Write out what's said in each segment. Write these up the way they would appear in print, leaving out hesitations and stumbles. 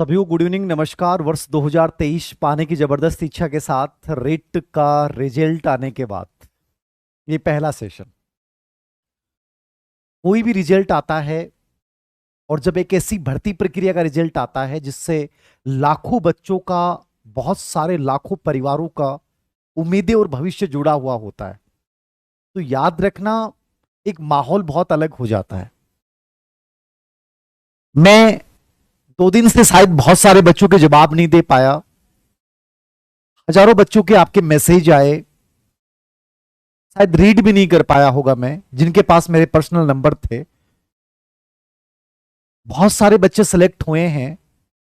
सभी को good evening, नमस्कार। वर्ष 2023 पाने की जबरदस्त इच्छा के साथ रेट का रिजल्ट आने के बाद ये पहला सेशन। कोई भी रिजल्ट आता है और जब एक ऐसी भर्ती प्रक्रिया का रिजल्ट आता है जिससे लाखों बच्चों का, बहुत सारे लाखों परिवारों का उम्मीदें और भविष्य जुड़ा हुआ होता है, तो याद रखना एक माहौल बहुत अलग हो जाता है। मैं 2 दिन से शायद बहुत सारे बच्चों के जवाब नहीं दे पाया। हजारों बच्चों के आपके मैसेज आए, शायद रीड भी नहीं कर पाया होगा मैं, जिनके पास मेरे पर्सनल नंबर थे। बहुत सारे बच्चे सेलेक्ट हुए हैं,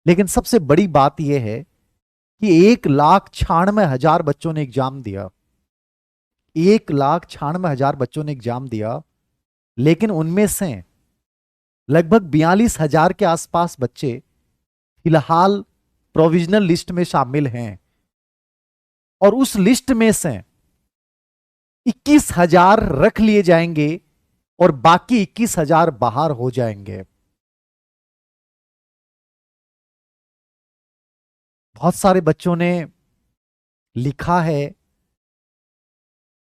लेकिन सबसे बड़ी बात यह है कि 1,96,000 बच्चों ने एग्जाम दिया। 1,96,000 बच्चों ने एग्जाम दिया, लेकिन उनमें से लगभग 42,000 के आसपास बच्चे फिलहाल प्रोविजनल लिस्ट में शामिल हैं, और उस लिस्ट में से 21,000 रख लिए जाएंगे और बाकी 21,000 बाहर हो जाएंगे। बहुत सारे बच्चों ने लिखा है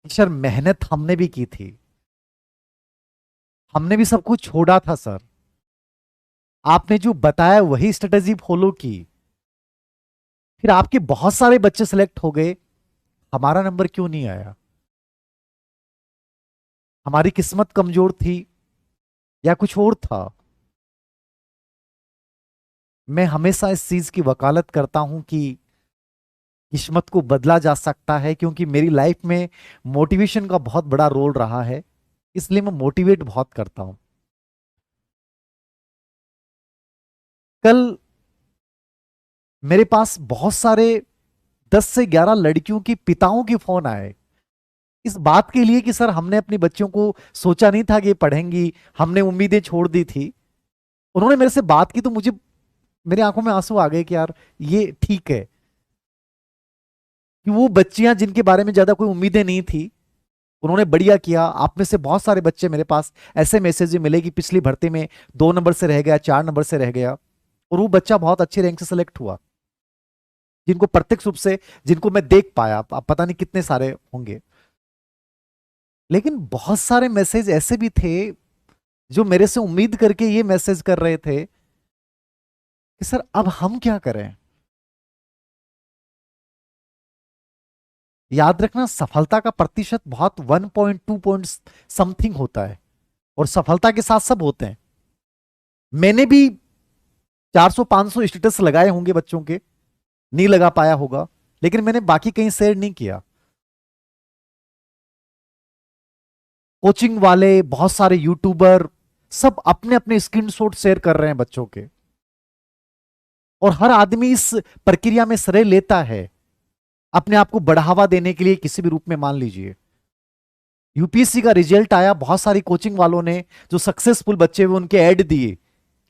कि सर, मेहनत हमने भी की थी, हमने भी सब कुछ छोड़ा था सर, आपने जो बताया वही स्ट्रेटेजी फॉलो की, फिर आपके बहुत सारे बच्चे सिलेक्ट हो गए, हमारा नंबर क्यों नहीं आया? हमारी किस्मत कमजोर थी या कुछ और था? मैं हमेशा इस चीज की वकालत करता हूं कि किस्मत को बदला जा सकता है, क्योंकि मेरी लाइफ में मोटिवेशन का बहुत बड़ा रोल रहा है, इसलिए मैं मोटिवेट बहुत करता हूं। कल मेरे पास बहुत सारे 10 से 11 लड़कियों की पिताओं के फोन आए, इस बात के लिए कि सर, हमने अपनी बच्चियों को सोचा नहीं था कि ये पढ़ेंगी, हमने उम्मीदें छोड़ दी थी। उन्होंने मेरे से बात की तो मुझे, मेरी आंखों में आंसू आ गए कि यार, ये ठीक है कि वो बच्चियां जिनके बारे में ज्यादा कोई उम्मीदें नहीं थी, उन्होंने बढ़िया किया। आप में से बहुत सारे बच्चे, मेरे पास ऐसे मैसेज मिले कि पिछली भर्ती में 2 नंबर से रह गया, 4 नंबर से रह गया, और वो बच्चा बहुत अच्छे रैंक से सिलेक्ट हुआ, जिनको प्रत्यक्ष रूप से, जिनको मैं देख पाया। आप पता नहीं कितने सारे होंगे। लेकिन बहुत सारे मैसेज ऐसे भी थे जो मेरे से उम्मीद करके ये मैसेज कर रहे थे कि सर, अब हम क्या करें? याद रखना, सफलता का प्रतिशत बहुत 1.2 पॉइंट समथिंग होता है, और सफलता के साथ सब होते हैं। मैंने भी 400-500 स्टेटस लगाए होंगे बच्चों के, नहीं लगा पाया होगा, लेकिन मैंने बाकी कहीं शेयर नहीं किया। कोचिंग वाले, बहुत सारे यूट्यूबर, सब अपने अपने स्क्रीनशॉट शेयर कर रहे हैं बच्चों के, और हर आदमी इस प्रक्रिया में श्रेय लेता है अपने आप को बढ़ावा देने के लिए, किसी भी रूप में। मान लीजिए यूपीएससी का रिजल्ट आया, बहुत सारी कोचिंग वालों ने, जो सक्सेसफुल बच्चे हुए, उनके ऐड दिए,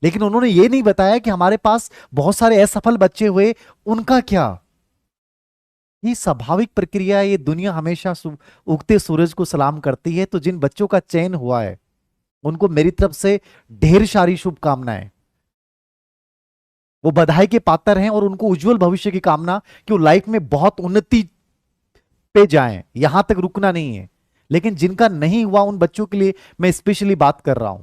लेकिन उन्होंने ये नहीं बताया कि हमारे पास बहुत सारे असफल बच्चे हुए, उनका क्या? ये स्वाभाविक प्रक्रिया है, ये दुनिया हमेशा उगते सूरज को सलाम करती है। तो जिन बच्चों का चयन हुआ है, उनको मेरी तरफ से ढेर सारी शुभकामनाएं। वो बधाई के पात्र हैं, और उनको उज्जवल भविष्य की कामना कि वो लाइफ में बहुत उन्नति पे जाएं, यहां तक रुकना नहीं है। लेकिन जिनका नहीं हुआ, उन बच्चों के लिए मैं स्पेशली बात कर रहा हूं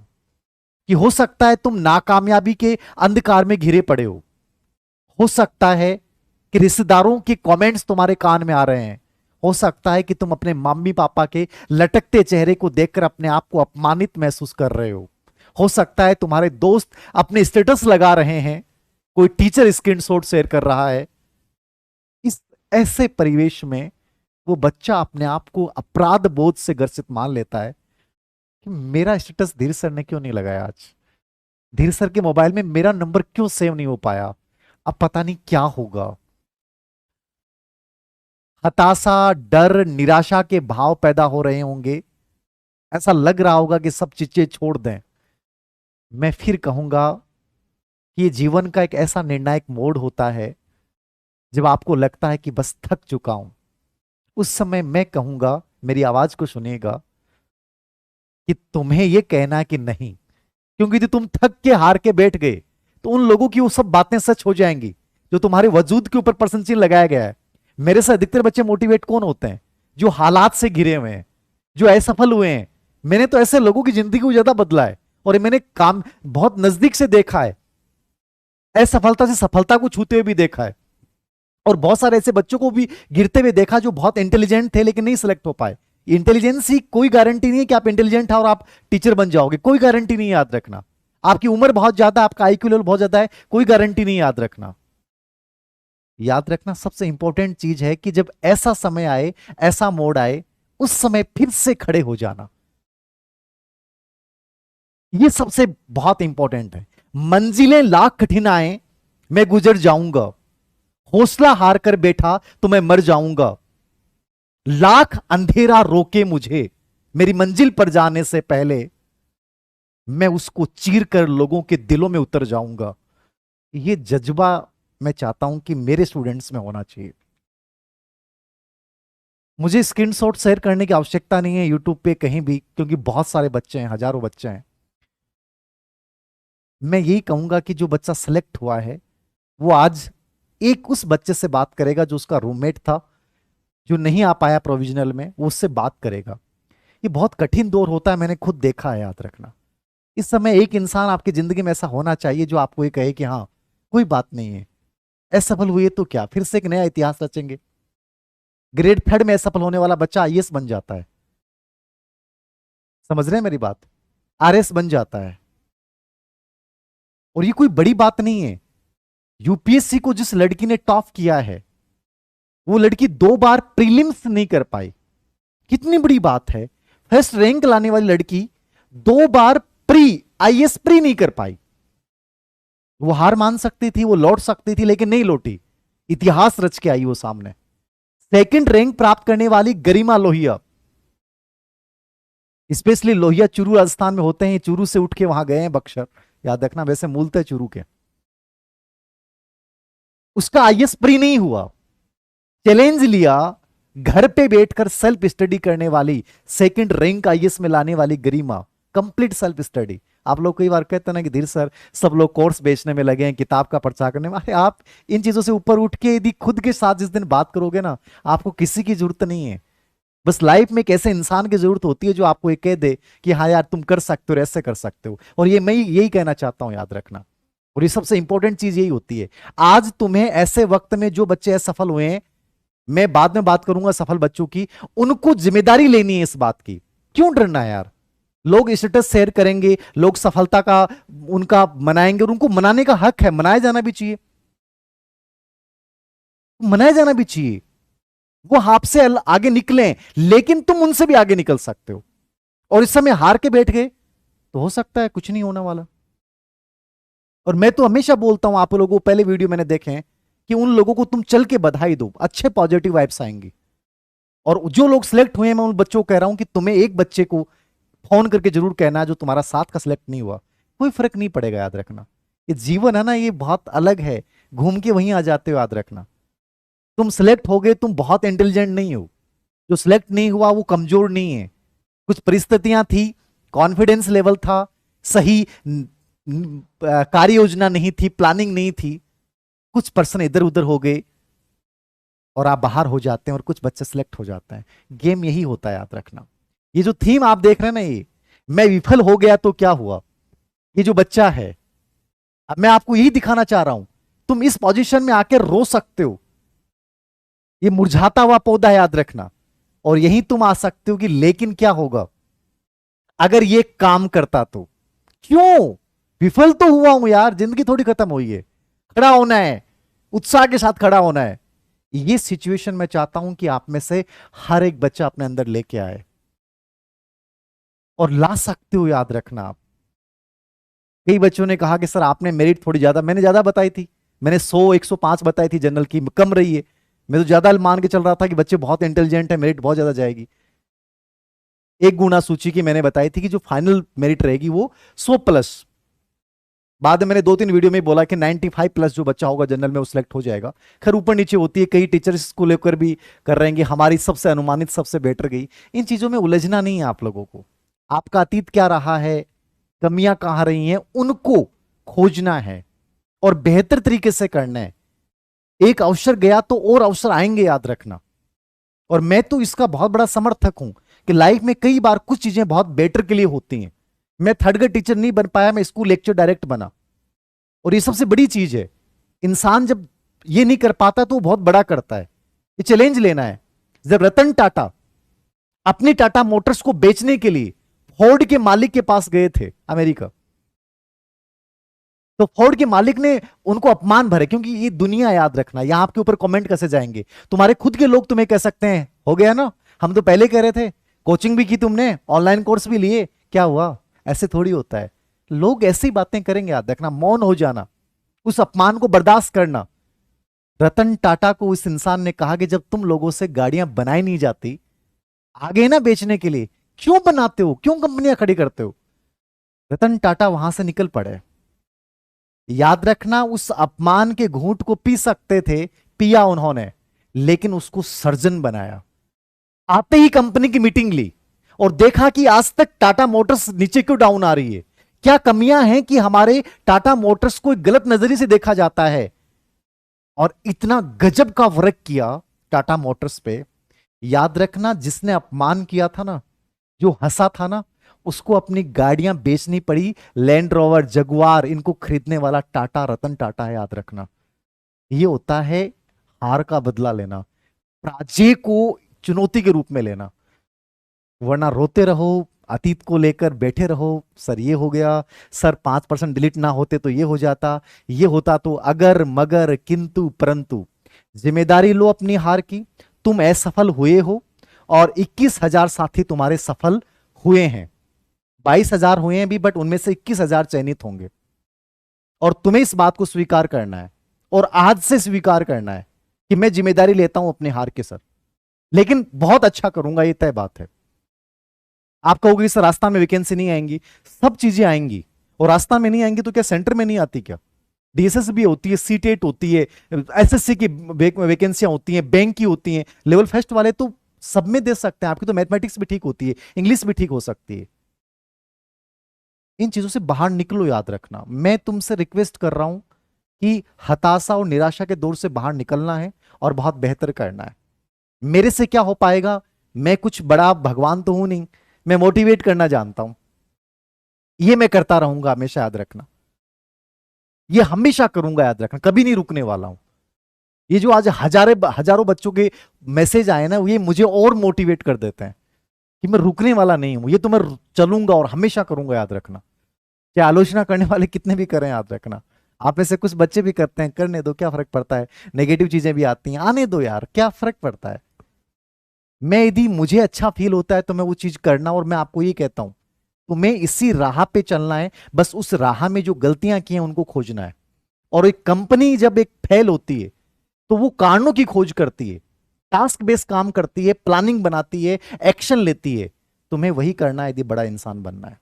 कि हो सकता है तुम नाकामयाबी के अंधकार में घिरे पड़े हो सकता है कि रिश्तेदारों के कमेंट्स तुम्हारे कान में आ रहे हैं, हो सकता है कि तुम अपने मम्मी पापा के लटकते चेहरे को देखकर अपने आप को अपमानित महसूस कर रहे हो सकता है तुम्हारे दोस्त अपने स्टेटस लगा रहे हैं, कोई टीचर स्क्रीनशॉट शेयर कर रहा है। इस ऐसे परिवेश में वो बच्चा अपने आप को अपराध बोध से ग्रसित मान लेता है कि मेरा स्टेटस धीर सर ने क्यों नहीं लगाया आज, धीर सर के मोबाइल में मेरा नंबर क्यों सेव नहीं हो पाया, अब पता नहीं क्या होगा। हताशा, डर, निराशा के भाव पैदा हो रहे होंगे, ऐसा लग रहा होगा कि सब चीजें छोड़ दें। मैं फिर कहूंगा कि ये जीवन का एक ऐसा निर्णायक मोड़ होता है जब आपको लगता है कि बस थक चुका हूं। उस समय मैं कहूंगा, मेरी आवाज को सुनिएगा, कि तुम्हें यह कहना है कि नहीं, क्योंकि तो तुम थक के हार के बैठ गए, तो उन लोगों की वो सब बातें सच हो जाएंगी जो तुम्हारे वजूद के ऊपर प्रश्न चिन्ह लगाया गया है। मेरे से अधिकतर बच्चे मोटिवेट कौन होते हैं? जो हालात से घिरे हुए हैं, जो असफल हुए हैं। मैंने तो ऐसे लोगों की जिंदगी को ज्यादा बदला है, और मैंने काम बहुत नजदीक से देखा है, असफलता से सफलता को छूते हुए भी देखा है। और बहुत सारे ऐसे बच्चों को भी गिरते हुए देखा जो बहुत इंटेलिजेंट थे लेकिन नहीं सिलेक्ट हो पाए। इंटेलिजेंस की कोई गारंटी नहीं है कि आप इंटेलिजेंट है और आप टीचर बन जाओगे, कोई गारंटी नहीं, याद रखना। आपकी उम्र बहुत ज्यादा, आपका आईक्यू लेवल बहुत ज्यादा है, कोई गारंटी नहीं, याद रखना। याद रखना सबसे इंपॉर्टेंट चीज है कि जब ऐसा समय आए, ऐसा मोड़ आए, उस समय फिर से खड़े हो जाना। ये सबसे बहुत इंपॉर्टेंट है। मंजिलें लाख कठिनाएं मैं गुजर जाऊंगा, हौसला हार कर बैठा तो मैं मर जाऊंगा। लाख अंधेरा रोके मुझे, मेरी मंजिल पर जाने से पहले मैं उसको चीर कर लोगों के दिलों में उतर जाऊंगा। ये जज्बा मैं चाहता हूं कि मेरे स्टूडेंट्स में होना चाहिए। मुझे स्क्रीनशॉट शेयर करने की आवश्यकता नहीं है यूट्यूब पे कहीं भी, क्योंकि बहुत सारे बच्चे हैं, हजारों बच्चे हैं। मैं यही कहूंगा कि जो बच्चा सेलेक्ट हुआ है वो आज एक उस बच्चे से बात करेगा जो उसका रूममेट था, जो नहीं आ पाया प्रोविजनल में, वो उससे बात करेगा। ये बहुत कठिन दौर होता है, मैंने खुद देखा है, याद रखना। इस समय एक इंसान आपकी जिंदगी में ऐसा होना चाहिए जो आपको ये कहे कि हाँ कोई बात नहीं है, असफल हुए तो क्या, फिर से एक नया इतिहास रचेंगे। ग्रेड थर्ड में असफल होने वाला बच्चा आईएएस बन जाता है, समझ रहे हैं मेरी बात? आरएस बन जाता है। और ये कोई बड़ी बात नहीं है। यूपीएससी को जिस लड़की ने टॉप किया है, वो लड़की 2 बार प्रीलिम्स नहीं कर पाई, कितनी बड़ी बात है। फर्स्ट रैंक लाने वाली लड़की 2 बार प्री आईएएस प्री नहीं कर पाई। वो हार मान सकती थी, वो लौट सकती थी, लेकिन नहीं लौटी, इतिहास रच के आई वो सामने। सेकंड रैंक प्राप्त करने वाली गरिमा लोहिया, स्पेशली लोहिया चूरू राजस्थान में होते हैं, चूरू से उठ के वहां गए हैं बक्सर, याद रखना, वैसे मूलतः चूरू के। उसका आईएएस प्री नहीं हुआ, चैलेंज लिया, घर पे बैठकर सेल्फ स्टडी करने वाली, सेकंड रैंक आईएएस में लाने वाली गरिमा, कंप्लीट सेल्फ स्टडी। आप लोग कई बार कहते हैं ना कि धीर सर सब लोग कोर्स बेचने में लगे हैं, किताब का प्रचार करने में। अरे आप इन चीजों से ऊपर उठ के यदि खुद के साथ जिस दिन बात करोगे ना, आपको किसी की जरूरत नहीं है। बस लाइफ में एक ऐसे इंसान की जरूरत होती है जो आपको ये कह दे कि हाँ यार तुम कर सकते हो, ऐसे कर सकते हो। और ये मैं यही कहना चाहता हूं, याद रखना। और ये सबसे इंपॉर्टेंट चीज यही होती है। आज तुम्हें ऐसे वक्त में जो बच्चे असफल हुए हैं, मैं बाद में बात करूंगा सफल बच्चों की, उनको जिम्मेदारी लेनी है इस बात की। क्यों डरना है यार? लोग स्टेटस शेयर करेंगे, लोग सफलता का उनका मनाएंगे, और उनको मनाने का हक है, मनाया जाना भी चाहिए, मनाया जाना भी चाहिए। वो आपसे आगे निकले, लेकिन तुम उनसे भी आगे निकल सकते हो। और इस समय हार के बैठ गए तो हो सकता है कुछ नहीं होने वाला। और मैं तो हमेशा बोलता हूं आप लोगों को, पहले वीडियो मैंने देखे हैं, कि उन लोगों को तुम चल के बधाई दो, अच्छे पॉजिटिव वाइब्स आएंगी। और जो लोग सिलेक्ट हुए हैं, मैं उन बच्चों को कह रहा हूं कि तुम्हें एक बच्चे को फोन करके जरूर कहना जो तुम्हारा साथ का सिलेक्ट नहीं हुआ, कोई फर्क नहीं पड़ेगा, याद रखना। ये जीवन है ना, ये बहुत अलग है, घूम के वहीं आ जाते हो, याद रखना। तुम सिलेक्ट हो गए, तुम बहुत इंटेलिजेंट नहीं हो। जो सिलेक्ट नहीं हुआ वो कमजोर नहीं है, कुछ परिस्थितियां थी, कॉन्फिडेंस लेवल था सही, कार्य योजना नहीं थी, प्लानिंग नहीं थी, कुछ पर्सन इधर उधर हो गए और आप बाहर हो जाते हैं, और कुछ बच्चे सिलेक्ट हो जाते हैं। गेम यही होता है, याद रखना। ये जो थीम आप देख रहे हैं ना, ये मैं विफल हो गया तो क्या हुआ, ये जो बच्चा है, अब मैं आपको यही दिखाना चाह रहा हूं। तुम इस पोजीशन में आकर रो सकते हो, ये मुरझाता हुआ पौधा है, याद रखना। और यही तुम आ सकते हो कि लेकिन क्या होगा अगर ये काम करता तो। क्यों? विफल तो हुआ हूं यार, जिंदगी थोड़ी खत्म हुई है, खड़ा होना है, उत्साह के साथ खड़ा होना है। ये सिचुएशन मैं चाहता हूं कि आप में से हर एक बच्चा अपने अंदर लेके आए, और ला सकते हो, याद रखना आप। कई बच्चों ने कहा कि सर आपने मेरिट थोड़ी ज्यादा, मैंने ज्यादा बताई थी, मैंने 100 105 बताई थी, जनरल की कम रही है। मैं तो ज्यादा मान के चल रहा था कि बच्चे बहुत इंटेलिजेंट है, मेरिट बहुत ज्यादा जाएगी। एक गुणा सूची की मैंने बताई थी कि जो फाइनल मेरिट रहेगी वो 100+। बाद में मैंने 2-3 वीडियो में बोला कि 95+ जो बच्चा होगा जनरल में वो सिलेक्ट हो जाएगा। खैर ऊपर नीचे होती है, कई टीचर्स को लेकर भी कर रहे हैं कि हमारी सबसे अनुमानित सबसे बेटर गई। इन चीजों में उलझना नहीं है आप लोगों को। आपका अतीत क्या रहा है, कमियां कहां रही हैं, उनको खोजना है। और बेहतर तरीके से करना है। एक अवसर गया तो और अवसर आएंगे, याद रखना। और मैं तो इसका बहुत बड़ा समर्थक हूं कि लाइफ में कई बार कुछ चीजें बहुत बेटर के लिए होती हैं। मैं थर्ड ग्रेड टीचर नहीं बन पाया, मैं स्कूल लेक्चर डायरेक्ट बना, और ये सबसे बड़ी चीज है। इंसान जब ये नहीं कर पाता तो वो बहुत बड़ा करता है। ये चैलेंज लेना है। जब रतन टाटा अपनी टाटा मोटर्स को बेचने के लिए फोर्ड के मालिक के पास गए थे अमेरिका, तो फोर्ड के मालिक ने उनको अपमान भरे, क्योंकि ये दुनिया, याद रखना, यहां आपके ऊपर कमेंट कैसे जाएंगे। तुम्हारे खुद के लोग तुम्हें कह सकते हैं, हो गया ना, हम तो पहले कह रहे थे, कोचिंग भी की तुमने, ऑनलाइन कोर्स भी लिए, क्या हुआ? ऐसे थोड़ी होता है। लोग ऐसी बातें करेंगे, याद रखना, मौन हो जाना, उस अपमान को बर्दाश्त करना। रतन टाटा को उस इंसान ने कहा कि जब तुम लोगों से गाड़ियां बनाई नहीं जाती, आगे ना बेचने के लिए, क्यों बनाते हो, क्यों कंपनियां खड़ी करते हो? रतन टाटा वहां से निकल पड़े। याद रखना, उस अपमान के घूंट को पी सकते थे, पिया उन्होंने, लेकिन उसको सर्जन बनाया। आते ही कंपनी की मीटिंग ली और देखा कि आज तक टाटा मोटर्स नीचे क्यों डाउन आ रही है, क्या कमियां हैं कि हमारे टाटा मोटर्स को एक गलत नजरिए से देखा जाता है। और इतना गजब का वर्क किया टाटा मोटर्स पे। याद रखना, जिसने अपमान किया था ना, जो हंसा था ना, उसको अपनी गाड़ियां बेचनी पड़ी। लैंड रोवर, जगुआर, इनको खरीदने वाला टाटा, रतन टाटा है, याद रखना। ये होता है हार का बदला लेना, पराजय को चुनौती के रूप में लेना। वरना रोते रहो, अतीत को लेकर बैठे रहो, सर ये हो गया, सर 5% डिलीट ना होते तो ये हो जाता, ये होता तो, अगर मगर किंतु परंतु। जिम्मेदारी लो अपनी हार की। तुम असफल हुए हो और 21,000 साथी तुम्हारे सफल हुए हैं। 22,000 हुए हैं भी, बट उनमें से 21,000 चयनित होंगे। और तुम्हें इस बात को स्वीकार करना है, और आज से स्वीकार करना है कि मैं जिम्मेदारी लेता हूं अपने हार के, सर, लेकिन बहुत अच्छा करूंगा, ये तय बात है। आप कहोगे सर राजस्थान में वैकेंसी नहीं आएंगी, सब चीजें आएंगी। और राजस्थान में नहीं आएंगी तो क्या सेंटर में नहीं आती क्या? डीएसएस भी होती है, सीटेट होती है, एसएससी की वैकेंसियां होती हैं, बैंक की होती हैं। लेवल फर्स्ट वाले तो सब में दे सकते हैं। आपकी तो मैथमेटिक्स भी ठीक होती है, इंग्लिश भी ठीक हो सकती है। इन चीजों से बाहर निकलो, याद रखना। मैं तुमसे रिक्वेस्ट कर रहा हूं कि हताशा और निराशा के दौर से बाहर निकलना है और बहुत बेहतर करना है। मेरे से क्या हो पाएगा? मैं कुछ बड़ा भगवान तो हूं नहीं, मैं मोटिवेट करना जानता हूं। ये मैं करता रहूंगा हमेशा, याद रखना। ये हमेशा करूंगा, याद रखना, कभी नहीं रुकने वाला हूं। ये जो आज हजारों बच्चों के मैसेज आए ना, ये मुझे और मोटिवेट कर देते हैं कि मैं रुकने वाला नहीं हूं। ये तो मैं चलूंगा और हमेशा करूंगा, याद रखना। क्या आलोचना करने वाले कितने भी करें, याद रखना। आप में से कुछ बच्चे भी करते हैं, करने दो, क्या फर्क पड़ता है। नेगेटिव चीजें भी आती हैं, आने दो यार, क्या फर्क पड़ता है। मैं यदि मुझे अच्छा फील होता है तो मैं वो चीज करना, और मैं आपको ये कहता हूं तुम्हें इसी राह पे चलना है। बस उस राह में जो गलतियां की हैं उनको खोजना है। और एक कंपनी जब एक फेल होती है तो वो कारणों की खोज करती है, टास्क बेस्ड काम करती है, प्लानिंग बनाती है, एक्शन लेती है। तुम्हें वही करना है यदि बड़ा इंसान बनना है।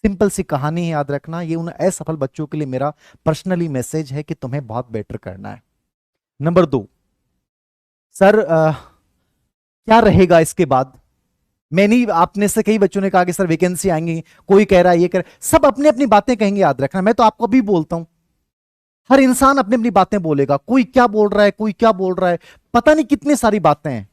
सिंपल सी कहानी है, याद रखना। ये उन असफल बच्चों के लिए मेरा पर्सनली मैसेज है कि तुम्हें बहुत बेटर करना है। नंबर 2, सर क्या रहेगा इसके बाद? मैं नहीं, आपने से कई बच्चों ने कहा कि सर वैकेंसी आएंगी, कोई कह रहा है ये कर, सब अपनी अपनी बातें कहेंगे, याद रखना। मैं तो आपको अभी बोलता हूं, हर इंसान अपनी अपनी बातें बोलेगा। कोई क्या बोल रहा है, कोई क्या बोल रहा है, पता नहीं कितनी सारी बातें हैं।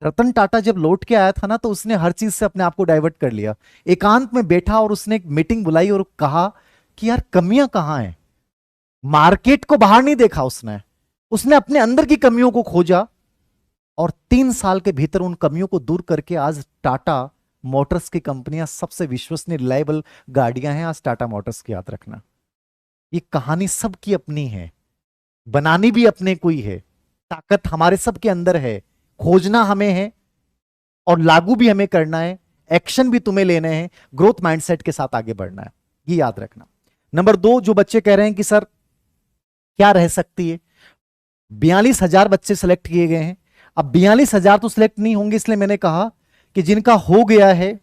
रतन टाटा जब लौट के आया था ना, तो उसने हर चीज से अपने आप को डाइवर्ट कर लिया। एकांत में बैठा और उसने एक मीटिंग बुलाई और कहा कि यार कमियां कहां हैं। मार्केट को बाहर नहीं देखा उसने, उसने अपने अंदर की कमियों को खोजा, और 3 साल के भीतर उन कमियों को दूर करके आज टाटा मोटर्स की कंपनियां सबसे विश्वसनीय रिलायबल गाड़ियां हैं आज टाटा मोटर्स की, याद रखना। ये कहानी सबकी अपनी है, बनानी भी अपने को ही है। ताकत हमारे सबके अंदर है, खोजना हमें है और लागू भी हमें करना है। एक्शन भी तुम्हें लेने हैं, ग्रोथ माइंडसेट के साथ आगे बढ़ना है, ये याद रखना। नंबर 2, जो बच्चे कह रहे हैं कि सर क्या रह सकती है, 42,000 बच्चे सिलेक्ट किए गए हैं। अब 42,000 तो सिलेक्ट नहीं होंगे, इसलिए मैंने कहा कि जिनका हो गया है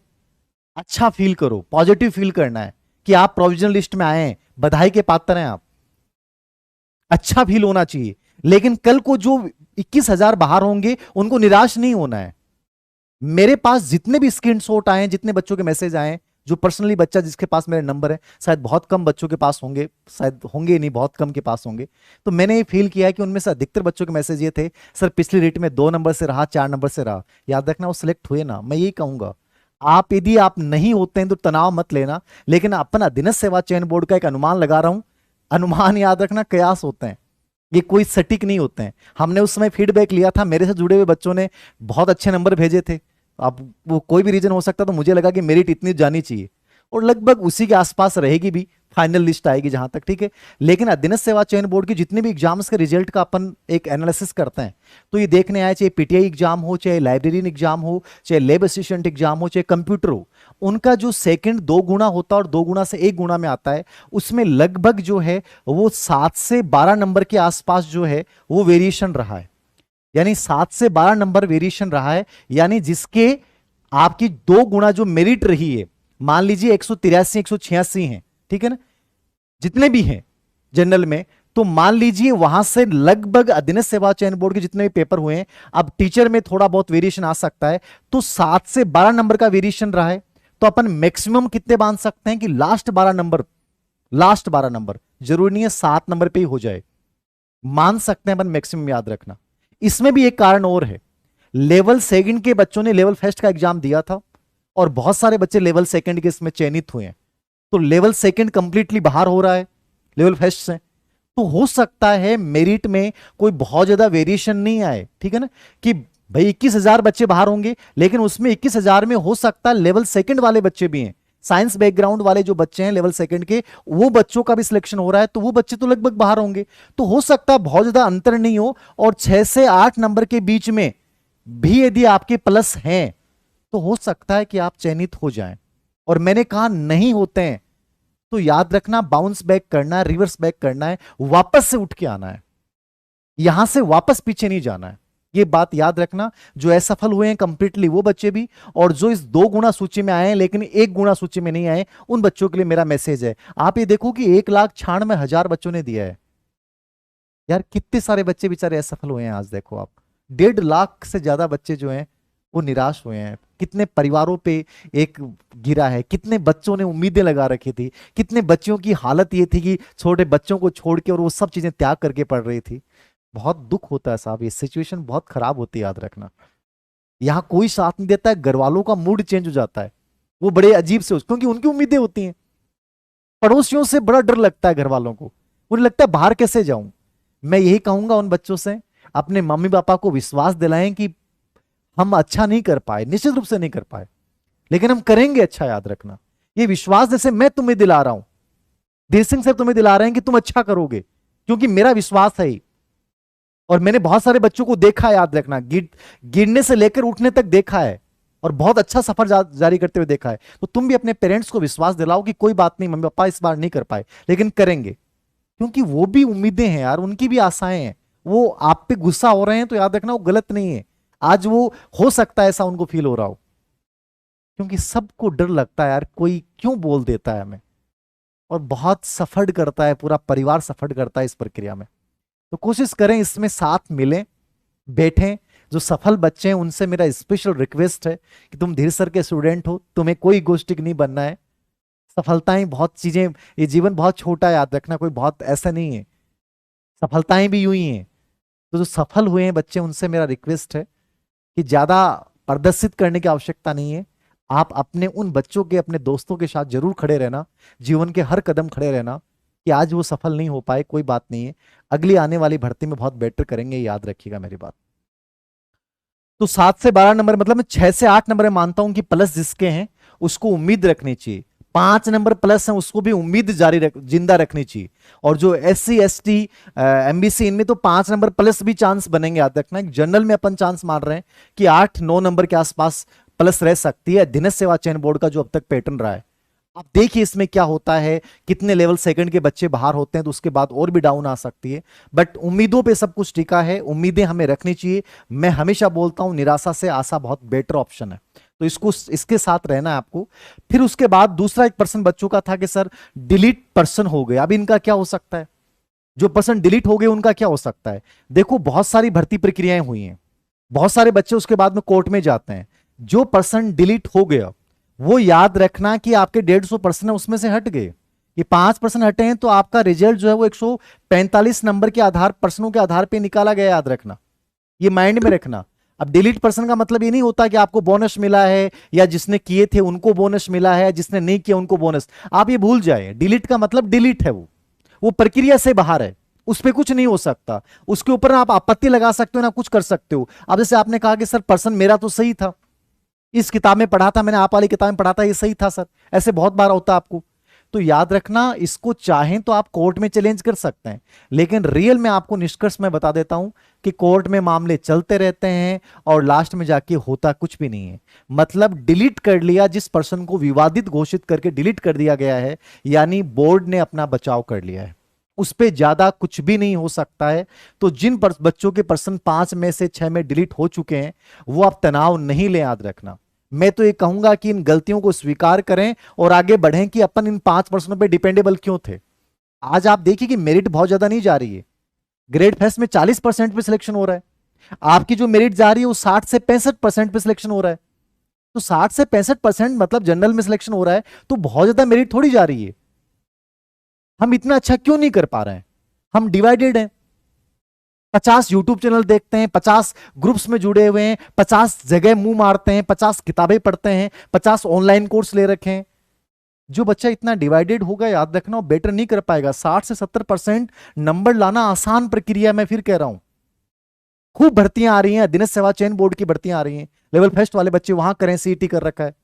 अच्छा फील करो, पॉजिटिव फील करना है कि आप प्रोविजनल लिस्ट में आए हैं, बधाई के पात्र हैं आप, अच्छा फील होना चाहिए। लेकिन कल को जो 21,000 बाहर होंगे उनको निराश नहीं होना है। मेरे पास जितने भी स्क्रीनशॉट आए, जितने बच्चों के मैसेज आए, जो पर्सनली बच्चा जिसके पास मेरे नंबर है, शायद बहुत कम बच्चों के पास होंगे, शायद होंगे नहीं, बहुत कम के पास होंगे। तो मैंने ये फील किया है कि उनमें से अधिकतर बच्चों के मैसेज ये थे, सर पिछली रेट में 2 नंबर से रहा, 4 नंबर से रहा। याद रखना वो सिलेक्ट हुए ना। मैं यही कहूंगा, आप यदि आप नहीं होते हैं तो तनाव मत लेना, लेकिन अपना अधीनस्थ सेवा चयन बोर्ड का एक अनुमान लगा रहा हूं। अनुमान याद रखना कयास होते हैं, ये कोई सटीक नहीं होते हैं। हमने उस समय फीडबैक लिया था, मेरे से जुड़े हुए बच्चों ने बहुत अच्छे नंबर भेजे थे। अब वो कोई भी रीजन हो सकता, तो मुझे लगा कि मेरिट इतनी जानी चाहिए, और लगभग उसी के आसपास रहेगी भी, फाइनल लिस्ट आएगी जहां तक, ठीक है। लेकिन अधीनस्थ सेवा चयन बोर्ड की जितने भी एग्जाम्स के रिजल्ट का अपन एक एनालिसिस करते हैं, तो ये देखने आए, चाहे पीटीआई एग्जाम हो, चाहे लाइब्रेरियन एग्जाम हो, चाहे लेब असिस्टेंट एग्जाम हो, चाहे कंप्यूटर हो, उनका जो सेकंड 2 गुना होता है और 2 गुना से 1 गुना में आता है, उसमें लगभग जो है वो 7 से 12 नंबर के आसपास जो है वो वेरिएशन रहा है। यानी 7 से 12 नंबर वेरिएशन रहा है, यानी जिसके आपकी 2 गुना जो मेरिट रही है, मान लीजिए 183 186 हैं, ठीक है ना, जितने भी हैं जनरल में, तो मान लीजिए वहां से लगभग अधीनस्थ सेवा चयन बोर्ड के जितने भी पेपर हुए हैं, अब टीचर में थोड़ा बहुत वेरिएशन आ सकता है, तो 7 से 12 नंबर का वेरिएशन रहा है। तो अपन मैक्सिमम कितने मान सकते हैं कि लास्ट 12 नंबर, जरूरी नहीं है 7 नंबर पे ही हो जाए, मान सकते हैं अपन मैक्सिमम। याद रखना इसमें भी एक कारण और है, लेवल सेकंड के बच्चों ने लेवल फर्स्ट का एग्जाम दिया था, और बहुत सारे बच्चे लेवल सेकंड के इसमें चयनित हुए हैं, तो लेवल सेकंड कंप्लीटली बाहर हो रहा है लेवल फर्स्ट से। तो हो सकता है मेरिट में कोई बहुत ज्यादा वेरिएशन नहीं आए, ठीक है ना, कि भाई 21,000 बच्चे बाहर होंगे, लेकिन उसमें 21,000 में हो सकता है लेवल सेकंड वाले बच्चे भी हैं, साइंस बैकग्राउंड वाले जो बच्चे हैं लेवल सेकंड के, वो बच्चों का भी सिलेक्शन हो रहा है, तो वो बच्चे तो लगभग बाहर होंगे। तो हो सकता है बहुत ज्यादा अंतर नहीं हो, और 6 से 8 नंबर के बीच में भी यदि आपके प्लस हैं, तो हो सकता है कि आप चयनित हो जाएं। और मैंने कहा नहीं होते हैं तो याद रखना, बाउंस बैक करना है, रिवर्स बैक करना है, वापस से उठ के आना है, यहां से वापस पीछे नहीं जाना है। ये बात याद रखना, जो असफल हुए हैं कंप्लीटली वो बच्चे भी, और जो इस 2 गुना सूची में आए हैं लेकिन 1 गुना सूची में नहीं आए, उन बच्चों के लिए मेरा मैसेज है। आप ये देखो कि 1,96,000 बच्चों ने दिया है यार, कितने सारे बच्चे बेचारे असफल हुए हैं। आज देखो आप, 1.5 लाख से ज्यादा बच्चे जो हैं वो निराश हुए हैं। कितने परिवारों पे एक गिरा है, कितने बच्चों ने उम्मीदें लगा रखी थी, कितने बच्चों की हालत ये थी कि छोटे बच्चों को छोड़ के और वो सब चीजें त्याग करके पढ़ रही थी। बहुत दुख होता है साहब, ये सिचुएशन बहुत खराब होती है, याद रखना। यहां कोई साथ नहीं देता है, घर वालों का मूड चेंज हो जाता है, वो बड़े अजीब से, क्योंकि उनकी उम्मीदें होती हैं। पड़ोसियों से बड़ा डर लगता है घर वालों को, उन्हें लगता है बाहर कैसे जाऊं। मैं यही कहूंगा उन बच्चों से, अपने मम्मी पापा को विश्वास दिलाएं कि हम अच्छा नहीं कर पाए, निश्चित रूप से नहीं कर पाए, लेकिन हम करेंगे अच्छा। याद रखना, ये विश्वास जैसे मैं तुम्हें दिला रहा हूं, देव सिंह सर तुम्हें दिला रहे हैं कि तुम अच्छा करोगे, क्योंकि मेरा विश्वास है ही। और मैंने बहुत सारे बच्चों को देखा है, याद रखना, गिरने से लेकर उठने तक देखा है, और बहुत अच्छा सफर जारी करते हुए देखा है। तो तुम भी अपने पेरेंट्स को विश्वास दिलाओ कि कोई बात नहीं, मम्मी पापा इस बार नहीं कर पाए लेकिन करेंगे, क्योंकि वो भी उम्मीदें हैं यार, उनकी भी आशाएं हैं। वो आप पे गुस्सा हो रहे हैं तो याद रखना वो गलत नहीं है, आज वो हो सकता है ऐसा उनको फील हो रहा हो, क्योंकि सबको डर लगता है यार, कोई क्यों बोल देता है हमें, और बहुत सफर करता है, पूरा परिवार सफर करता है इस प्रक्रिया में। तो कोशिश करें इसमें साथ मिलें, बैठें। जो सफल बच्चे हैं उनसे मेरा स्पेशल रिक्वेस्ट है कि तुम धीर सर के स्टूडेंट हो, तुम्हें कोई गोष्टिक नहीं बनना है। सफलताएं बहुत चीजें, ये जीवन बहुत छोटा है, याद रखना, कोई बहुत ऐसा नहीं है, सफलताएं भी यूं ही हैं। तो जो सफल हुए हैं बच्चे, उनसे मेरा रिक्वेस्ट है कि ज्यादा प्रदर्शित करने की आवश्यकता नहीं है। आप अपने उन बच्चों के, अपने दोस्तों के साथ जरूर खड़े रहना, जीवन के हर कदम खड़े रहना, कि आज वो सफल नहीं हो पाए, कोई बात नहीं है, अगली आने वाली भर्ती में बहुत बेटर करेंगे, याद रखिएगा मेरी बात। तो 7 से 12 नंबर मतलब मैं 6 से 8 नंबर मानता हूं कि प्लस जिसके हैं उसको उम्मीद रखनी चाहिए, 5 नंबर प्लस है उसको भी उम्मीद जिंदा रखनी चाहिए। और जो SC ST MBC, इनमें तो 5 नंबर प्लस भी चांस बनेंगे, याद रखना। जनरल में अपन चांस मान रहे हैं कि 8-9 नंबर के आसपास प्लस रह सकती है, अधीनस्थ सेवा चयन बोर्ड का जो अब तक पैटर्न रहा है। आप देखिए इसमें क्या होता है, कितने लेवल सेकंड के बच्चे बाहर होते हैं, तो उसके बाद और भी डाउन आ सकती है। बट उम्मीदों पे सब कुछ टिका है, उम्मीदें हमें रखनी चाहिए। मैं हमेशा बोलता हूं निराशा से आशा बहुत बेटर ऑप्शन है, तो इसके साथ रहना है आपको। फिर उसके बाद दूसरा 1% बच्चों का था कि सर डिलीट पर्सन हो गए, अब इनका क्या हो सकता है, जो पर्सन डिलीट हो गए उनका क्या हो सकता है। देखो बहुत सारी भर्ती प्रक्रियाएं हुई हैं, बहुत सारे बच्चे उसके बाद में कोर्ट में जाते हैं। जो पर्सन डिलीट हो गया वो याद रखना कि आपके 150% उसमें से हट गए, ये 5% हटे हैं, तो आपका रिजल्ट जो है वो 145 नंबर के आधार पर्सनों के आधार पे निकाला गया, याद रखना, ये माइंड में रखना। अब डिलीट पर्सन का मतलब ये नहीं होता कि आपको बोनस मिला है या जिसने किए थे उनको बोनस मिला है, जिसने नहीं किया उनको बोनस, आप ये भूल जाए। डिलीट का मतलब डिलीट है, वो प्रक्रिया से बाहर है, उस पर कुछ नहीं हो सकता, उसके ऊपर आप आपत्ति लगा सकते हो ना कुछ कर सकते हो। अब जैसे आपने कहा कि सर पर्सन मेरा तो सही था, इस किताब में पढ़ा था मैंने, आप वाली किताब में पढ़ा था ये सही था सर, ऐसे बहुत बार होता है आपको। तो याद रखना, इसको चाहें तो आप कोर्ट में चैलेंज कर सकते हैं, लेकिन रियल में आपको निष्कर्ष में बता देता हूं कि कोर्ट में मामले चलते रहते हैं और लास्ट में जाके होता कुछ भी नहीं है। मतलब डिलीट कर लिया, जिस पर्सन को विवादित घोषित करके डिलीट कर दिया गया है, यानी बोर्ड ने अपना बचाव कर लिया है, उस पे ज्यादा कुछ भी नहीं हो सकता है। तो जिन बच्चों के पर्सन 5 में से 6 में डिलीट हो चुके हैं, वो आप तनाव नहीं ले, याद रखना। मैं तो ये कहूंगा कि इन गलतियों को स्वीकार करें और आगे बढ़ें कि अपन इन 5% पे डिपेंडेबल क्यों थे। आज आप देखिए कि मेरिट बहुत ज्यादा नहीं जा रही है, ग्रेड फेस्ट में 40% पे सिलेक्शन हो रहा है, आपकी जो मेरिट जा रही है वो 60 से 65% पे सिलेक्शन हो रहा है। तो 60 से 65% मतलब जनरल में सिलेक्शन हो रहा है, तो बहुत ज्यादा मेरिट थोड़ी जा रही है। हम इतना अच्छा क्यों नहीं कर पा रहे हैं? हम डिवाइडेड हैं, 50 यूट्यूब चैनल देखते हैं, 50 ग्रुप्स में जुड़े हुए हैं, 50 जगह मुंह मारते हैं, 50 किताबें पढ़ते हैं, 50 ऑनलाइन कोर्स ले रखे हैं। जो बच्चा इतना डिवाइडेड होगा, याद रखना, वो बेटर नहीं कर पाएगा। 60 से 70% नंबर लाना आसान प्रक्रिया, मैं फिर कह रहा हूं। खूब भर्तियां आ रही हैं, दिनेश सेवा चयन बोर्ड की भर्तियां आ रही हैं, लेवल फर्स्ट वाले बच्चे वहां करें, सीईटी कर रखा है।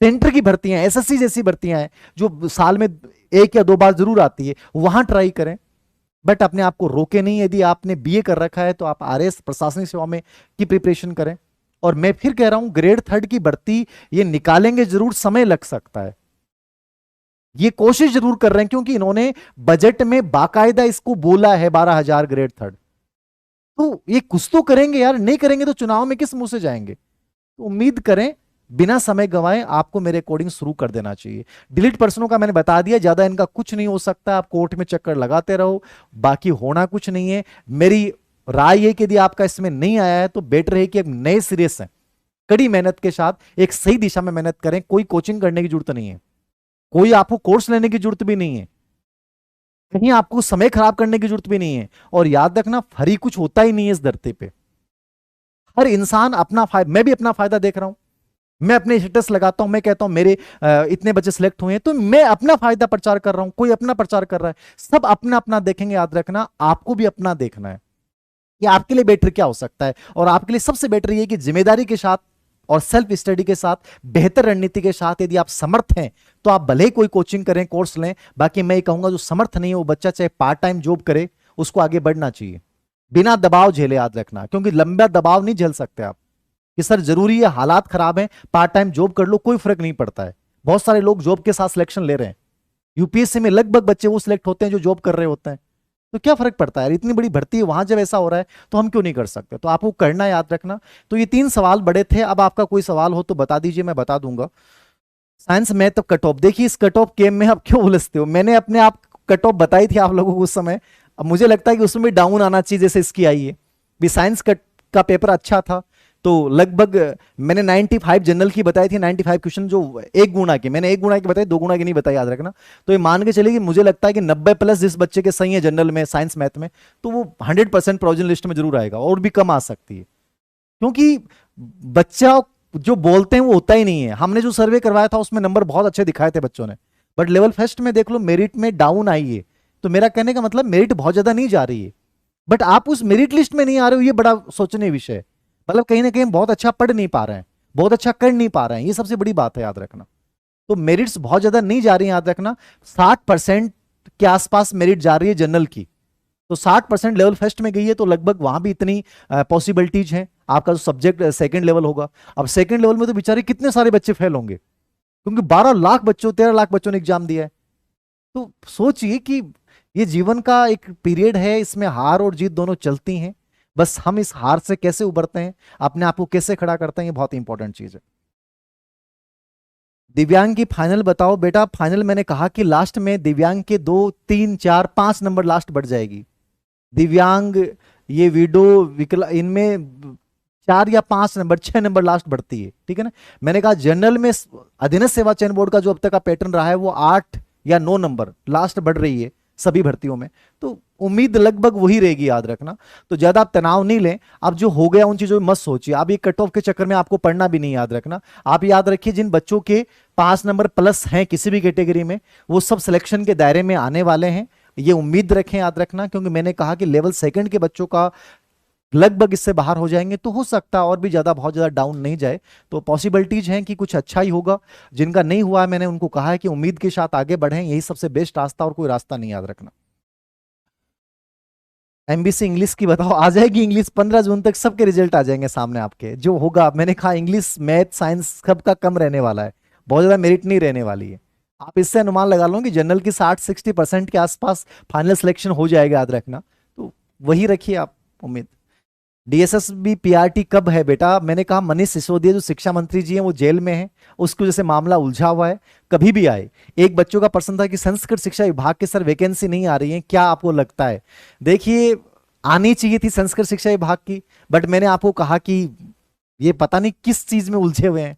सेंटर की भर्तियां, एसएससी जैसी भर्तियां हैं जो साल में 1 या 2 बार जरूर आती है, वहां ट्राई करें। बट अपने आप को रोके नहीं, यदि आपने बीए कर रखा है तो आप आरएस प्रशासनिक सेवा में की प्रिपरेशन करें। और मैं फिर कह रहा हूं, ग्रेड 3 की भर्ती ये निकालेंगे जरूर, समय लग सकता है, ये कोशिश जरूर कर रहे हैं, क्योंकि इन्होंने बजट में बाकायदा इसको बोला है 12,000 ग्रेड 3। तो ये कुछ तो करेंगे यार, नहीं करेंगे तो चुनाव में किस मुंह से जाएंगे? तो उम्मीद करें, बिना समय गंवाए आपको मेरे अकॉर्डिंग शुरू कर देना चाहिए। डिलीट पर्सनों का मैंने बता दिया, ज्यादा इनका कुछ नहीं हो सकता, आप कोर्ट में चक्कर लगाते रहो, बाकी होना कुछ नहीं है। मेरी राय है कि यदि आपका इसमें नहीं आया है तो बेटर है कि एक नए सिरे से कड़ी मेहनत के साथ एक सही दिशा में मेहनत करें। कोई कोचिंग करने की जरूरत नहीं है, कोई आपको कोर्स लेने की जरूरत भी नहीं है, कहीं आपको समय खराब करने की जरूरत भी नहीं है। और याद रखना, फ्री कुछ होता ही नहीं है इस धरती पे। हर इंसान अपना फायदा, मैं भी अपना फायदा देख रहा हूं, मैं अपने स्टेटस लगाता हूं, मैं कहता हूं मेरे इतने बच्चे सिलेक्ट हुए हैं, तो मैं अपना फायदा प्रचार कर रहा हूं, कोई अपना प्रचार कर रहा है, सब अपना अपना देखेंगे। याद रखना, आपको भी अपना देखना है कि आपके लिए बेटर क्या हो सकता है। और आपके लिए सबसे बेटर ये कि जिम्मेदारी के साथ और सेल्फ स्टडी के साथ, बेहतर रणनीति के साथ यदि आप समर्थ हैं तो आप भले ही कोई कोचिंग करें, कोर्स लें। बाकी मैं ये कहूंगा, जो समर्थ नहीं है वो बच्चा चाहे पार्ट टाइम जॉब करे, उसको आगे बढ़ना चाहिए, बिना दबाव झेले। याद रखना, क्योंकि लंबा दबाव नहीं झेल सकते आप कि सर जरूरी है, हालात खराब हैं, पार्ट टाइम जॉब कर लो, कोई फर्क नहीं पड़ता है। बहुत सारे लोग जॉब के साथ सिलेक्शन ले रहे हैं, यूपीएससी में लगभग बच्चे वो सिलेक्ट होते हैं जो जॉब कर रहे होते हैं। तो क्या फर्क पड़ता है, इतनी बड़ी भर्ती है, वहां जब ऐसा हो रहा है तो हम क्यों नहीं कर सकते? तो आपको करना, याद रखना। तो ये 3 सवाल बड़े थे, अब आपका कोई सवाल हो तो बता दीजिए, मैं बता दूंगा। साइंस में तो कट ऑफ, देखिए इस कट ऑफ गेम में आप क्यों उलझते हो? मैंने अपने आप कट ऑफ बताई थी आप लोगों को उस समय, अब मुझे लगता है कि उसमें भी डाउन आना चाहिए जैसे इसकी आई है। भी साइंस का पेपर अच्छा था, तो लगभग मैंने 95 जनरल की बताई थी, 95 क्वेश्चन जो 1 गुणा के, मैंने 1 गुणा की बताई, 2 गुणा की नहीं बताई, याद रखना। तो ये मान के चलिए कि मुझे लगता है कि 90+ जिस बच्चे के सही है जनरल में, साइंस मैथ में, तो वो 100% प्रोविजन लिस्ट में जरूर आएगा, और भी कम आ सकती है, क्योंकि बच्चा जो बोलते हैं वो होता ही नहीं है। हमने जो सर्वे करवाया था उसमें नंबर बहुत अच्छे दिखाए थे बच्चों ने, बट लेवल फर्स्ट में देख लो मेरिट में डाउन आई है। तो मेरा कहने का मतलब, मेरिट बहुत ज्यादा नहीं जा रही है, बट आप उस मेरिट लिस्ट में नहीं आ रहे हो, ये बड़ा सोचने विषय है। मतलब कहीं ना कहीं बहुत अच्छा पढ़ नहीं पा रहे हैं, बहुत अच्छा कर नहीं पा रहे हैं, ये सबसे बड़ी बात है, याद रखना। तो मेरिट्स बहुत ज्यादा नहीं जा रही है, याद रखना। 60% के आसपास मेरिट जा रही है जनरल की, तो 60% लेवल फर्स्ट में गई है, तो लगभग वहां भी इतनी पॉसिबिलिटीज हैं। आपका जो सब्जेक्ट सेकंड लेवल होगा, अब सेकंड लेवल में तो बेचारे कितने सारे बच्चे फेल होंगे, क्योंकि 12 लाख बच्चों, 13 लाख बच्चों ने एग्जाम दिया है। तो सोचिए कि ये जीवन का एक पीरियड है, इसमें हार और जीत दोनों चलती हैं। बस हम इस हार से कैसे उबरते हैं, अपने आप को कैसे खड़ा करते हैं, ये बहुत इंपॉर्टेंट चीज है। दिव्यांग की फाइनल बताओ बेटा। फाइनल मैंने कहा कि लास्ट में दिव्यांग के 2, 3, 4, 5 नंबर लास्ट बढ़ जाएगी। दिव्यांग, ये विडो, विकला, इनमें 4 या 5 नंबर, 6 नंबर लास्ट बढ़ती है, ठीक है ना। मैंने कहा जनरल में अधीनस्थ सेवा चयन बोर्ड का जो अब तक का पैटर्न रहा है वो 8 या 9 नंबर लास्ट बढ़ रही है सभी भर्तियों में, तो उम्मीद लगभग वही रहेगी, याद रखना। तो ज्यादा आप तनाव नहीं लें, अब जो हो गया उन चीजों में मत सोचिए, आप ये कट ऑफ के चक्कर में आपको पढ़ना भी नहीं, याद रखना। आप याद रखिए जिन बच्चों के 5 नंबर प्लस हैं किसी भी कैटेगरी में, वो सब सिलेक्शन के दायरे में आने वाले हैं, ये उम्मीद रखें, याद रखना। क्योंकि मैंने कहा कि लेवल सेकंड के बच्चों का लगभग इससे बाहर हो जाएंगे, तो हो सकता है और भी ज्यादा बहुत ज्यादा डाउन नहीं जाए, तो पॉसिबिलिटीज हैं कि कुछ अच्छा ही होगा। जिनका नहीं हुआ है मैंने उनको कहा है कि उम्मीद के साथ आगे बढ़ें, यही सबसे बेस्ट रास्ता, और कोई रास्ता नहीं, याद रखना। एमबीसी इंग्लिश की बताओ, आ जाएगी इंग्लिश 15 जून तक, सबके रिजल्ट आ जाएंगे सामने आपके जो होगा। मैंने कहा इंग्लिश मैथ साइंस सबका कम रहने वाला है, बहुत ज्यादा मेरिट नहीं रहने वाली है। आप इससे अनुमान लगा लो कि जनरल की 60-60% के आसपास फाइनल सिलेक्शन हो जाएगा, याद रखना। तो वही रखिए आप उम्मीद। डीएसएस भी पीआरटी कब है बेटा? मैंने कहा मनीष सिसोदिया जो शिक्षा मंत्री जी हैं वो जेल में हैं, उसकी वजह से मामला उलझा हुआ है, कभी भी आए। एक बच्चों का प्रश्न था कि संस्कृत शिक्षा विभाग के सर वैकेंसी नहीं आ रही है, क्या आपको लगता है? देखिए आनी चाहिए थी संस्कृत शिक्षा विभाग की, बट मैंने आपको कहा कि ये पता नहीं किस चीज में उलझे हुए हैं।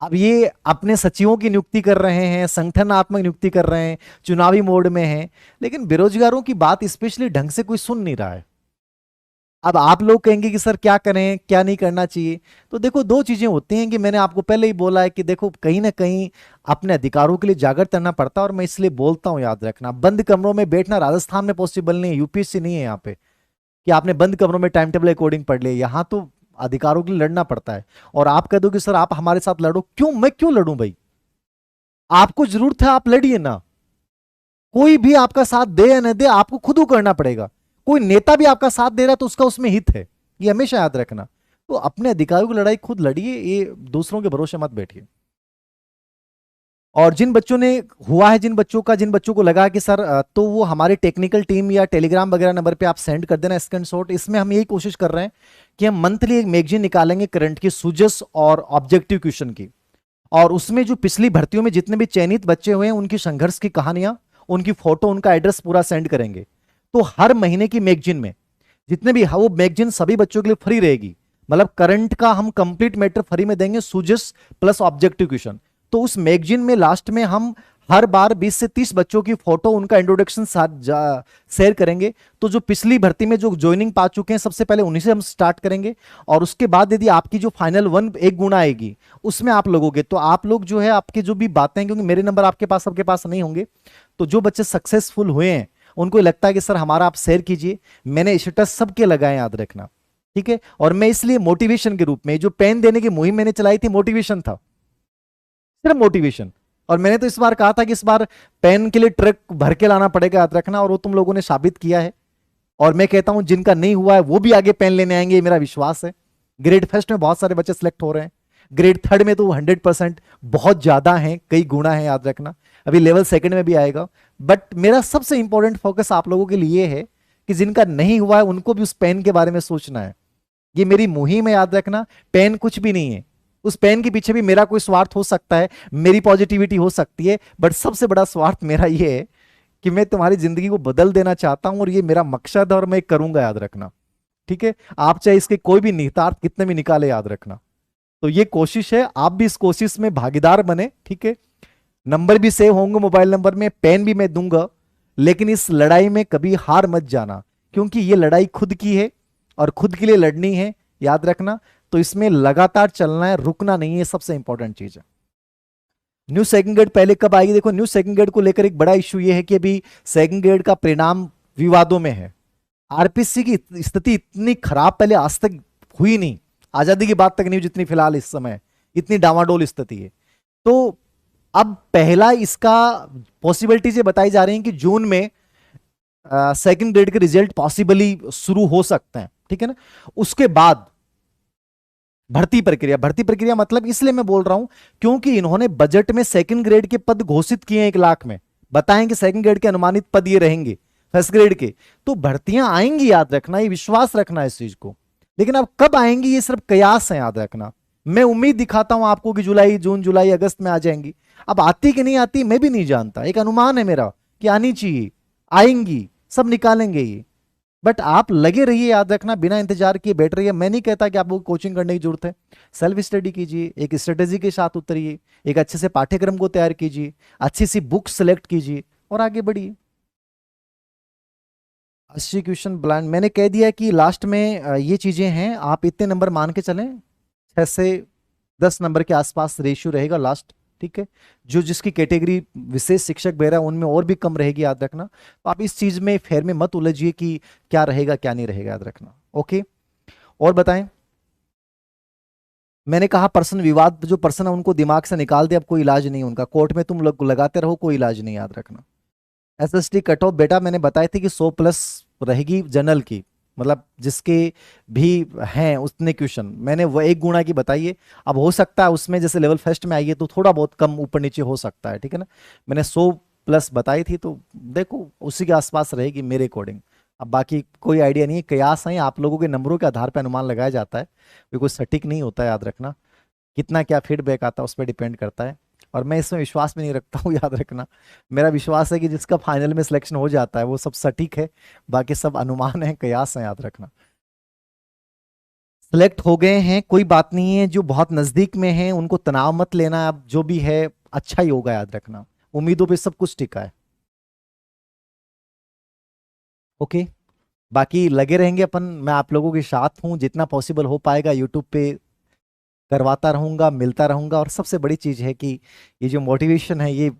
अब ये अपने सचिवों की नियुक्ति कर रहे हैं, संगठनात्मक नियुक्ति कर रहे हैं, चुनावी मोड में हैं, लेकिन बेरोजगारों की बात स्पेशली ढंग से कोई सुन नहीं रहा है। अब आप लोग कहेंगे कि सर क्या करें, क्या नहीं करना चाहिए। तो देखो दो चीजें होती हैं कि मैंने आपको पहले ही बोला है कि देखो कहीं ना कहीं अपने अधिकारों के लिए जागृत करना पड़ता है, और मैं इसलिए बोलता हूं, याद रखना। बंद कमरों में बैठना राजस्थान में पॉसिबल नहीं है, यूपीएससी नहीं है यहाँ पे कि आपने बंद कमरों में टाइम टेबल अकॉर्डिंग पढ़ लिया। यहाँ तो अधिकारों के लिए लड़ना पड़ता है। और आप कह दो कि सर आप हमारे साथ लड़ो, क्यों? मैं क्यों लड़ूं भाई? आपको जरूरत है आप लड़िए ना, कोई भी आपका साथ दे या न दे आपको खुद को करना पड़ेगा। कोई नेता भी आपका साथ दे रहा है तो उसका उसमें हित है, ये हमेशा याद रखना। तो अपने अधिकारों की लड़ाई खुद लड़िए, ये दूसरों के भरोसे मत बैठिए। और जिन बच्चों ने हुआ है, जिन बच्चों को लगा कि सर तो वो हमारे टेक्निकल टीम या टेलीग्राम वगैरह नंबर पे आप सेंड कर देना स्क्रीनशॉट। इसमें हम यही कोशिश कर रहे हैं कि हम मंथली एक मैगजीन निकालेंगे करंट की, सुजस और ऑब्जेक्टिव क्वेश्चन की, और उसमें जो पिछली भर्तियों में जितने भी चयनित बच्चे हुए हैं उनकी संघर्ष की कहानियां, उनकी फोटो, उनका एड्रेस पूरा सेंड करेंगे। तो हर महीने की मैगजीन में जितने भी, वो मैगजीन सभी बच्चों के लिए फ्री रहेगी, मतलब करंट का हम कंप्लीट मैटर फ्री में देंगे, सुजस प्लस ऑब्जेक्टिव क्वेश्चन। तो उस मैगजीन में लास्ट में हम हर बार 20 से 30 बच्चों की फोटो, उनका इंट्रोडक्शन शेयर करेंगे। तो जो पिछली भर्ती में जो ज्वाइनिंग पा चुके हैं सबसे पहले उन्हीं से हम स्टार्ट करेंगे, और उसके बाद यदि आपकी जो फाइनल 1 एक गुना आएगी उसमें आप लोगोगे, तो आप लोग जो है आपके जो भी बातें, क्योंकि मेरे नंबर आपके पास सबके पास नहीं होंगे, तो जो बच्चे सक्सेसफुल हुए हैं उनको लगता है कि सर हमारा आप शेयर कीजिए। मैंने स्टेटस सबके लगाए, याद रखना, ठीक है। और मैं इसलिए मोटिवेशन के रूप में जो पेन देने की मुहिम मैंने चलाई थी, मोटिवेशन था, सिर्फ मोटिवेशन। और मैंने तो इस बार कहा था कि इस बार पेन के लिए ट्रक भर के लाना पड़ेगा, याद रखना, और वो तुम लोगों ने साबित किया है। और मैं कहता हूं जिनका नहीं हुआ है वो भी आगे पेन लेने आएंगे, ये मेरा विश्वास है। ग्रेड फर्स्ट में बहुत सारे बच्चे सिलेक्ट हो रहे हैं, ग्रेड थर्ड में तो 100% बहुत ज्यादा है, कई गुना है, याद रखना। अभी लेवल सेकंड में भी आएगा। बट मेरा सबसे इंपॉर्टेंट फोकस आप लोगों के लिए है कि जिनका नहीं हुआ है उनको भी उस पेन के बारे में सोचना है। ये मेरी मुहिम है, याद रखना। पेन कुछ भी नहीं है, उस पेन के पीछे भी मेरा कोई स्वार्थ हो सकता है, मेरी पॉजिटिविटी हो सकती है, बट सबसे बड़ा स्वार्थ मेरा ये है कि मैं तुम्हारी जिंदगी को बदल देना चाहता हूं, और ये मेरा मकसद है और मैं करूंगा, याद रखना, ठीक है। आप चाहे इसके कोई भी निहितार्थ कितने भी निकाले, याद रखना। तो ये कोशिश है, आप भी इस कोशिश में भागीदार बने, ठीक है। नंबर भी सेव होंगे मोबाइल नंबर में, पेन भी मैं दूंगा, लेकिन इस लड़ाई में कभी हार मत जाना, क्योंकि ये लड़ाई खुद की है और खुद के लिए लड़नी है, याद रखना। तो इसमें लगातार चलना है, रुकना नहीं है, सबसे इंपॉर्टेंट चीज है। न्यू सेकंड ग्रेड पहले कब आएगी? देखो न्यू सेकंड ग्रेड को लेकर एक बड़ा इश्यू ये है कि अभी सेकंड ग्रेड का परिणाम विवादों में है। आरपीसी की स्थिति इतनी खराब पहले आज तक हुई नहीं, आजादी की बात तक नहीं हुई जितनी फिलहाल इस समय, इतनी डावाडोल स्थिति है। तो अब पहला इसका पॉसिबिलिटीज ये बताई जा रही हैं कि जून में सेकंड ग्रेड के रिजल्ट पॉसिबली शुरू हो सकते हैं, ठीक है ना। उसके बाद भर्ती प्रक्रिया मतलब इसलिए मैं बोल रहा हूं क्योंकि इन्होंने बजट में सेकंड ग्रेड के पद घोषित किए हैं 1 लाख में, बताएं कि सेकंड ग्रेड के अनुमानित पद ये रहेंगे फर्स्ट ग्रेड के। तो भर्तियां आएंगी, याद रखना, ये विश्वास रखना इस चीज को। लेकिन अब कब आएंगी ये सिर्फ कयास है, याद रखना। मैं उम्मीद दिखाता हूं आपको कि जून जुलाई अगस्त में आ जाएंगी। अब आती कि नहीं आती मैं भी नहीं जानता, एक अनुमान है मेरा कि आनी चाहिए, आएंगी, सब निकालेंगे ये। बट आप लगे रहिए, याद रखना, बिना इंतजार किए बैठ रहिए। मैं नहीं कहता कि आपको कोचिंग करने की जरूरत है, सेल्फ स्टडी कीजिए, एक स्ट्रेटेजी के साथ उतरिए, एक अच्छे से पाठ्यक्रम को तैयार कीजिए, अच्छी सी बुक सेलेक्ट कीजिए और आगे बढ़िए। 80 क्वेश्चन ब्लाइंड मैंने कह दिया कि लास्ट में ये चीजें हैं, आप इतने नंबर मान के चलें, 6 से 10 नंबर के आसपास रेशियो रहेगा लास्ट, ठीक है। जो जिसकी कैटेगरी विशेष शिक्षक बेरा उनमें और भी कम रहेगी, याद रखना। तो आप इस चीज में फेर में मत उलझिए कि क्या रहेगा क्या नहीं रहेगा, याद रखना। ओके, और बताएं। मैंने कहा पर्सन विवाद जो पर्सन है उनको दिमाग से निकाल दे, अब कोई इलाज नहीं उनका, कोर्ट में तुम लोग लगाते रहो, कोई इलाज नहीं, याद रखना। एसएसटी कट ऑफ बेटा मैंने बताई थी कि 100+ रहेगी जनरल की, मतलब जिसके भी हैं उतने क्वेश्चन, मैंने वो 1 गुणा की बताइए। अब हो सकता है उसमें जैसे लेवल फर्स्ट में आइए तो थोड़ा बहुत कम ऊपर नीचे हो सकता है, ठीक है ना। मैंने 100+ बताई थी, तो देखो उसी के आसपास रहेगी मेरे अकॉर्डिंग। अब बाकी कोई आइडिया नहीं है, कयास है, आप लोगों के नंबरों के आधार पर अनुमान लगाया जाता है, कोई सटीक नहीं होता है, याद रखना। कितना क्या फीडबैक आता है उस पर डिपेंड करता है, और मैं इसमें विश्वास भी नहीं रखता हूँ, याद रखना। मेरा विश्वास है कि जिसका फाइनल में सिलेक्शन हो जाता है वो सब सटीक है, बाकी सब अनुमान है, कयास है, याद रखना। सिलेक्ट हो गए हैं, कोई बात नहीं है, जो बहुत नजदीक में हैं उनको तनाव मत लेना, अब जो भी है अच्छा ही होगा, याद रखना। उम्मीदों पे सब कुछ टिका है। ओके, बाकी लगे रहेंगे अपन, मैं आप लोगों के साथ हूँ, जितना पॉसिबल हो पाएगा यूट्यूब पे करवाता रहूंगा, मिलता रहूंगा, और सबसे बड़ी चीज है कि ये जो मोटिवेशन है ये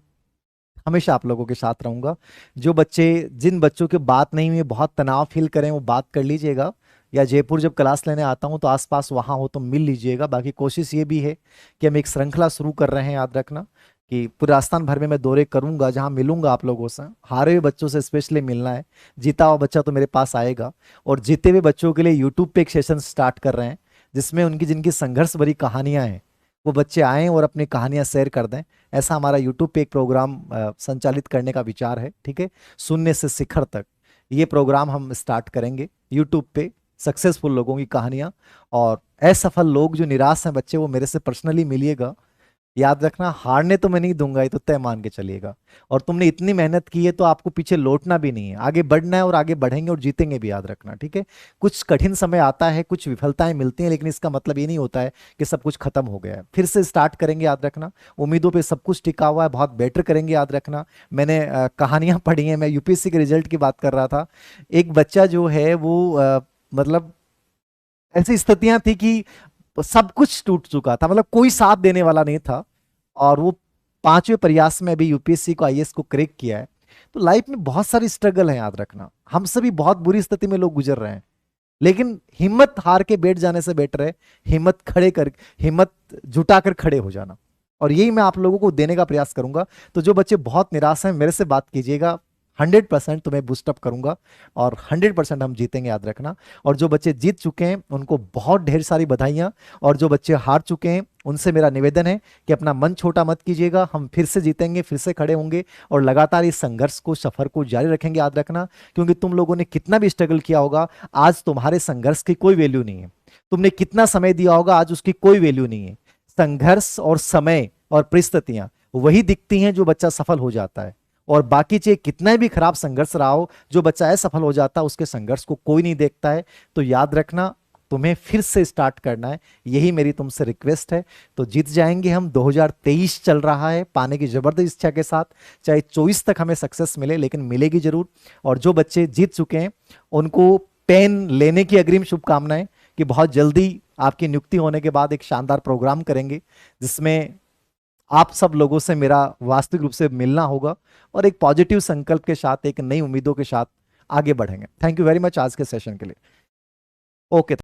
हमेशा आप लोगों के साथ रहूंगा। जो बच्चे, जिन बच्चों की बात नहीं हुई, बहुत तनाव फील करें, वो बात कर लीजिएगा, या जयपुर जब क्लास लेने आता हूं तो आसपास वहां हो तो मिल लीजिएगा। बाकी कोशिश ये भी है कि हम एक श्रृंखला शुरू कर रहे हैं, याद रखना, कि पूरे राजस्थान भर में मैं दौरे करूंगा, जहां मिलूंगा आप लोगों से, हारे हुए बच्चों से स्पेशली मिलना है, जीता हुआ बच्चा तो मेरे पास आएगा। और जीते हुए बच्चों के लिए यूट्यूब पे एक सेशन स्टार्ट कर रहे हैं, जिसमें उनकी जिनकी संघर्ष भरी कहानियां हैं वो बच्चे आएं और अपनी कहानियां शेयर कर दें। ऐसा हमारा यूट्यूब पे एक प्रोग्राम संचालित करने का विचार है, ठीक है। शून्य से शिखर तक ये प्रोग्राम हम स्टार्ट करेंगे यूट्यूब पे, सक्सेसफुल लोगों की कहानियां, और असफल लोग जो निराश हैं बच्चे, वो मेरे से पर्सनली मिलिएगा। याद रखना, हारने तो मैं नहीं दूंगा, ये तो तय मान के चलिएगा। और तुमने इतनी मेहनत की है तो आपको पीछे लौटना भी नहीं है, आगे बढ़ना है, और आगे बढ़ेंगे और जीतेंगे भी, याद रखना, ठीक है। कुछ कठिन समय आता है, कुछ विफलताएं मिलती हैं, लेकिन इसका मतलब ये नहीं होता है कि सब कुछ खत्म हो गया है, फिर से स्टार्ट करेंगे, याद रखना। उम्मीदों पे सब कुछ टिका हुआ है, बहुत बेटर करेंगे, याद रखना। मैंने कहानियां पढ़ी हैं, मैं यूपीएससी के रिजल्ट की बात कर रहा था। एक बच्चा जो है वो मतलब ऐसी स्थितियां थी कि सब कुछ टूट चुका था, मतलब कोई साथ देने वाला नहीं था, और वो 5वें प्रयास में अभी यूपीएससी को, आईएएस को क्रैक किया है। तो लाइफ में बहुत सारी स्ट्रगल है, याद रखना, हम सभी बहुत बुरी स्थिति में लोग गुजर रहे हैं, लेकिन हिम्मत हार के बैठ जाने से बेटर है हिम्मत जुटा कर खड़े हो जाना, और यही मैं आप लोगों को देने का प्रयास करूंगा। तो जो बच्चे बहुत निराश हैं मेरे से बात कीजिएगा, 100% तुम्हें बूस्टअप करूंगा, और 100% हम जीतेंगे, याद रखना। और जो बच्चे जीत चुके हैं उनको बहुत ढेर सारी बधाइयां, और जो बच्चे हार चुके हैं उनसे मेरा निवेदन है कि अपना मन छोटा मत कीजिएगा, हम फिर से जीतेंगे, फिर से खड़े होंगे, और लगातार इस संघर्ष को, सफर को जारी रखेंगे, याद रखना। क्योंकि तुम लोगों ने कितना भी स्ट्रगल किया होगा, आज तुम्हारे संघर्ष की कोई वैल्यू नहीं है। तुमने कितना समय दिया होगा, आज उसकी कोई वैल्यू नहीं है। संघर्ष और समय और परिस्थितियां वही दिखती हैं जो बच्चा सफल हो जाता है, और बाकी चाहे कितना भी खराब संघर्ष रहा हो, जो बच्चा असफल हो जाता है उसके संघर्ष को कोई नहीं देखता है। तो याद रखना, तुम्हें फिर से स्टार्ट करना है, यही मेरी तुमसे रिक्वेस्ट है। तो जीत जाएंगे हम, 2023 चल रहा है पाने की जबरदस्त इच्छा के साथ, चाहे 24 तक हमें सक्सेस मिले, लेकिन मिलेगी जरूर। और जो बच्चे जीत चुके हैं उनको पेन लेने की अग्रिम शुभकामनाएं, कि बहुत जल्दी आपकी नियुक्ति होने के बाद एक शानदार प्रोग्राम करेंगे, जिसमें आप सब लोगों से मेरा वास्तविक रूप से मिलना होगा, और एक पॉजिटिव संकल्प के साथ, एक नई उम्मीदों के साथ आगे बढ़ेंगे। थैंक यू वेरी मच आज के सेशन के लिए। ओके।